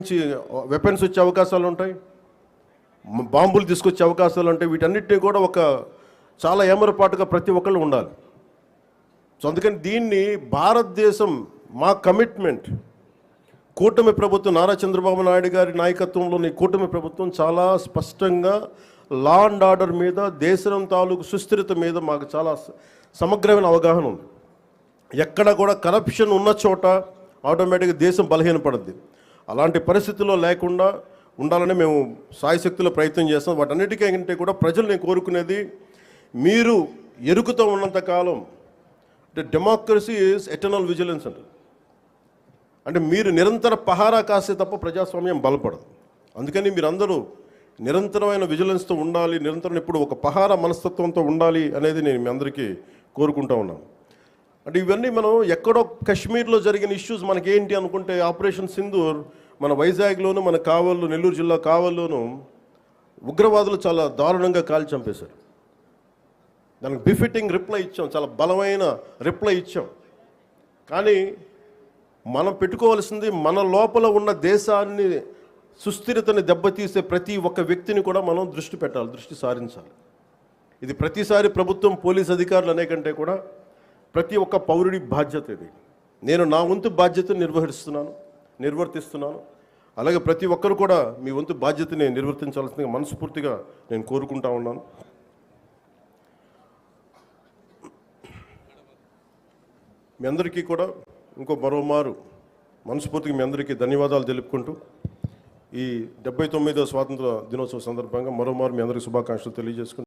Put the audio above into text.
నుంచి వెపన్స్ వచ్చే అవకాశాలు ఉంటాయి, బాంబులు తీసుకొచ్చే అవకాశాలు ఉంటాయి. వీటన్నిటిని కూడా ఒక చాలా ఏమరపాటుగా ప్రతి ఒక్కళ్ళు ఉండాలి. సో అందుకని దీన్ని భారతదేశం మా కమిట్మెంట్, కూటమి ప్రభుత్వం నారా చంద్రబాబు నాయుడు గారి నాయకత్వంలోని కూటమి ప్రభుత్వం చాలా స్పష్టంగా లా అండ్ ఆర్డర్ మీద, దేశం తాలూకు సుస్థిరత మీద మాకు చాలా సమగ్రమైన అవగాహన ఉంది. ఎక్కడ కూడా కరప్షన్ ఉన్న చోట ఆటోమేటిక్గా దేశం బలహీనపడుద్ది. అలాంటి పరిస్థితుల్లో లేకుండా ఉండాలని మేము సాయశక్తిలో ప్రయత్నం చేస్తాం. వాటన్నిటికంటే కూడా ప్రజలు నేను కోరుకునేది, మీరు ఎరుకుతో ఉన్నంతకాలం అంటే డెమోక్రసీ ఈజ్ ఎటర్నల్ విజిలెన్స్ అంటే మీరు నిరంతర పహారా కాసే తప్ప ప్రజాస్వామ్యం బలపడదు. అందుకని మీరందరూ నిరంతరమైన విజిలెన్స్తో ఉండాలి, నిరంతరం ఇప్పుడు ఒక పహారా మనస్తత్వంతో ఉండాలి అనేది నేను మీ అందరికీ కోరుకుంటూ ఉన్నాను. అంటే ఇవన్నీ మనం ఎక్కడో కాశ్మీర్లో జరిగిన ఇష్యూస్ మనకేంటి అనుకుంటే, ఆపరేషన్ సింధూర్ మన వైజాగ్లోను, మన కావల్లో, నెల్లూరు జిల్లా కావల్లోనూ ఉగ్రవాదులు చాలా దారుణంగా కాల్చి చంపేశారు. దానికి బిఫిటింగ్ రిప్లై ఇచ్చాం, చాలా బలమైన రిప్లై ఇచ్చాం. కానీ మనం పెట్టుకోవాల్సింది, మన లోపల ఉన్న దేశాన్ని సుస్థిరతని దెబ్బతీసే ప్రతి ఒక్క వ్యక్తిని కూడా మనం దృష్టి పెట్టాలి, దృష్టి సారించాలి. ఇది ప్రతిసారి ప్రభుత్వం, పోలీస్ అధికారులు అనే కంటే కూడా ప్రతి ఒక్క పౌరుడి బాధ్యత ఇది. నేను నా వంతు బాధ్యతను నిర్వర్తిస్తున్నాను. అలాగే ప్రతి ఒక్కరు కూడా మీ వంతు బాధ్యతని నిర్వర్తించాల్సిందిగా మనస్ఫూర్తిగా నేను కోరుకుంటా ఉన్నాను. మీ అందరికీ కూడా మరోమారు మనస్ఫూర్తిగా మీ అందరికీ ధన్యవాదాలు తెలుపుకుంటూ, ఈ 79వ స్వాతంత్ర దినోత్సవ సందర్భంగా మరోమారు మీ అందరికీ శుభాకాంక్షలు తెలియజేసుకుంటూ